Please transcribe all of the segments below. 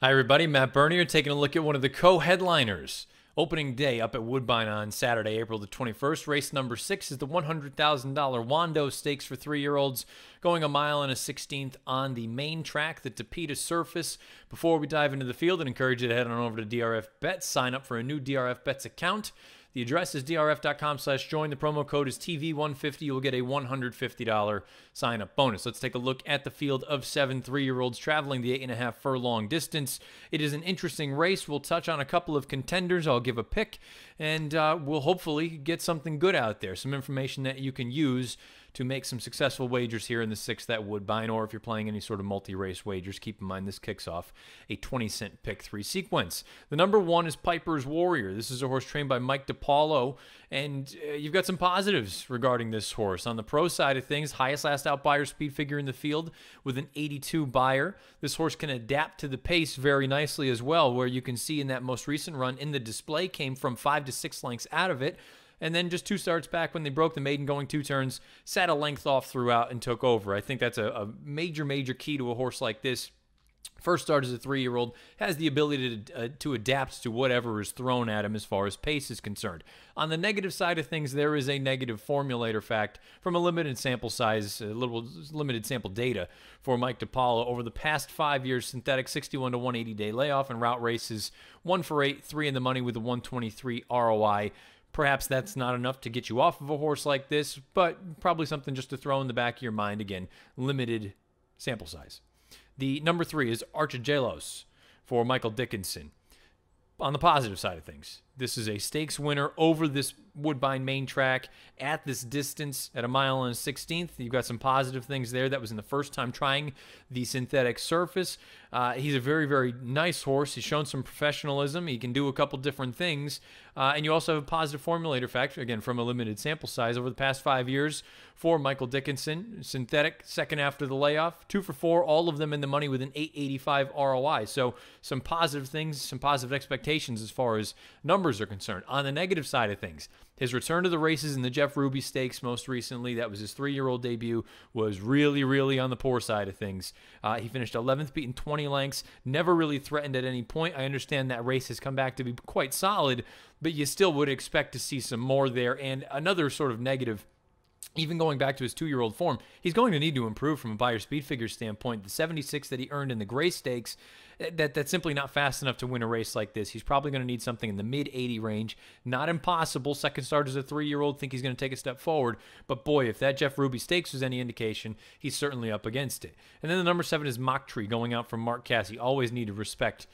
Hi, everybody. Matt Bernier taking a look at one of the co-headliners. Opening day up at Woodbine on Saturday, April the 21st. Race number 6 is the $100,000 Wando Stakes for 3-year-olds, going a mile and a 16th on the main track, the Tapeta surface. Before we dive into the field, I'd encourage you to head on over to DRF Bets, sign up for a new DRF Bets account. The address is drf.com/join. The promo code is TV150. You'll get a $150 sign-up bonus. Let's take a look at the field of 7 3-year-olds traveling the 8.5 furlong distance. It is an interesting race. We'll touch on a couple of contenders. I'll give a pick, and we'll hopefully get something good out there, some information that you can use to make some successful wagers here in the 6th at Woodbine, or if you're playing any sort of multi-race wagers, keep in mind this kicks off a 20-cent pick 3 sequence. The number 1 is Piper's Warrior. This is a horse trained by Mike DiPaolo, and you've got some positives regarding this horse. On the pro side of things, highest last out Beyer speed figure in the field with an 82 Beyer. This horse can adapt to the pace very nicely as well, where you can see in that most recent run in the display came from 5 to 6 lengths out of it, and then just 2 starts back when they broke the maiden going 2 turns, sat a length off throughout and took over. I think that's a major, major key to a horse like this. First start as a 3-year-old, has the ability to adapt to whatever is thrown at him as far as pace is concerned. On the negative side of things, there is a negative formulator fact from a limited sample size, limited sample data for Mike DiPaolo. Over the past 5 years, synthetic 61 to 180 day layoff and route races, 1 for 8, 3 in the money with a 123 ROI. Perhaps that's not enough to get you off of a horse like this, but probably something just to throw in the back of your mind. Again, limited sample size. The number 3 is Archigelos for Michael Dickinson. On the positive side of things, this is a stakes winner over this Woodbine main track at this distance at a mile and a 16th. You've got some positive things there. That was in the first time trying the synthetic surface. He's a very, very nice horse. He's shown some professionalism. He can do a couple different things. And you also have a positive formulator factor, again, from a limited sample size over the past 5 years for Michael Dickinson. Synthetic, second after the layoff, 2 for 4, all of them in the money with an 885 ROI. So some positive things, some positive expectations as far as numbers are concerned. On the negative side of things, his return to the races in the Jeff Ruby Stakes most recently, that was his 3-year-old debut, was really, really on the poor side of things. He finished 11th, beaten 20 lengths, never really threatened at any point. I understand that race has come back to be quite solid, but you still would expect to see some more there. And another sort of negative, even going back to his 2-year-old form, he's going to need to improve from a Beyer speed figure standpoint. The 76 that he earned in the Gray Stakes, that's simply not fast enough to win a race like this. He's probably going to need something in the mid-80 range. Not impossible. Second start as a 3-year-old, think he's going to take a step forward. But boy, if that Jeff Ruby Stakes was any indication, he's certainly up against it. And then the number 7 is Mach Tree, going out from Mark Casse. Always need to respect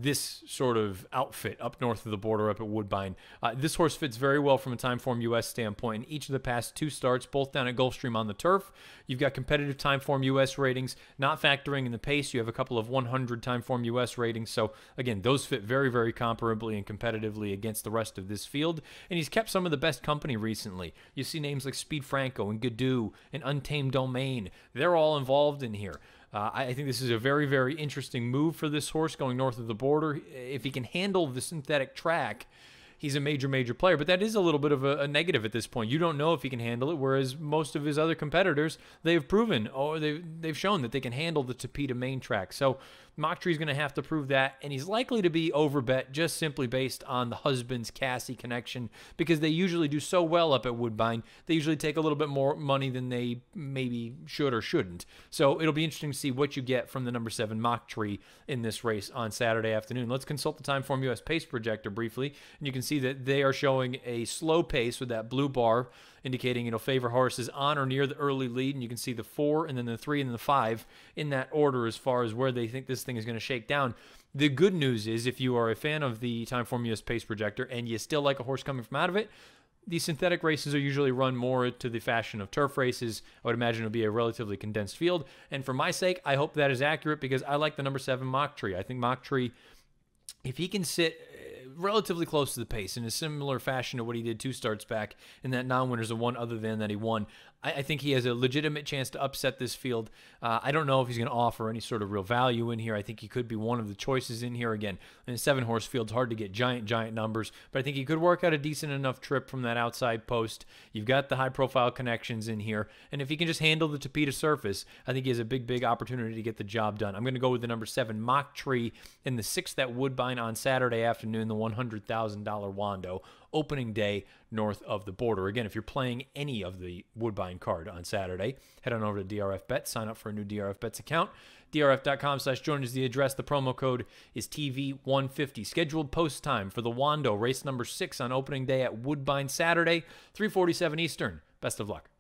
this sort of outfit up north of the border up at Woodbine. This horse fits very well from a Timeform US standpoint. In each of the past 2 starts, both down at Gulfstream on the turf, you've got competitive Timeform US ratings, not factoring in the pace. You have a couple of 100 Timeform US ratings. So again, those fit very, very comparably and competitively against the rest of this field. And he's kept some of the best company recently. You see names like Speed Franco and Gadoo and Untamed Domain. They're all involved in here. I think this is a very, very interesting move for this horse going north of the border. If he can handle the synthetic track, he's a major, major player. But that is a little bit of a negative at this point. You don't know if he can handle it, whereas most of his other competitors, they've proven or they've shown that they can handle the Tapeta main track. So Mach Tree's going to have to prove that, and he's likely to be overbet just simply based on the husband's Casse connection, because they usually do so well up at Woodbine. They usually take a little bit more money than they maybe should or shouldn't. So it'll be interesting to see what you get from the number 7 Mach Tree in this race on Saturday afternoon. Let's consult the Timeform US pace projector briefly, and you can see that they are showing a slow pace with that blue bar indicating it'll favor horses on or near the early lead, and you can see the 4 and then the 3 and the 5 in that order as far as where they think this thing is going to shake down. The good news is, if you are a fan of the Timeform US pace projector and you still like a horse coming from out of it, these synthetic races are usually run more to the fashion of turf races. I would imagine it'll be a relatively condensed field, and for my sake, I hope that is accurate, because I like the number 7 Mach Tree. I think Mach Tree, if he can sit relatively close to the pace in a similar fashion to what he did 2 starts back in that non-winners of one other than that he won, I think he has a legitimate chance to upset this field. I don't know if he's going to offer any sort of real value in here. I think he could be one of the choices in here. Again, in a 7-horse field, it's hard to get giant numbers, but I think he could work out a decent enough trip from that outside post. You've got the high-profile connections in here, and if he can just handle the Tapeta surface, I think he has a big opportunity to get the job done. I'm going to go with the number 7, Mach Tree, in the 6th at Woodbine on Saturday afternoon, the $100,000 Wando, opening day north of the border. Again, if you're playing any of the Woodbine card on Saturday, head on over to DRF Bet, sign up for a new DRF Bets account. DRF.com/join is the address. The promo code is TV150. Scheduled post time for the Wando, race number 6 on opening day at Woodbine Saturday, 3:47 Eastern. Best of luck.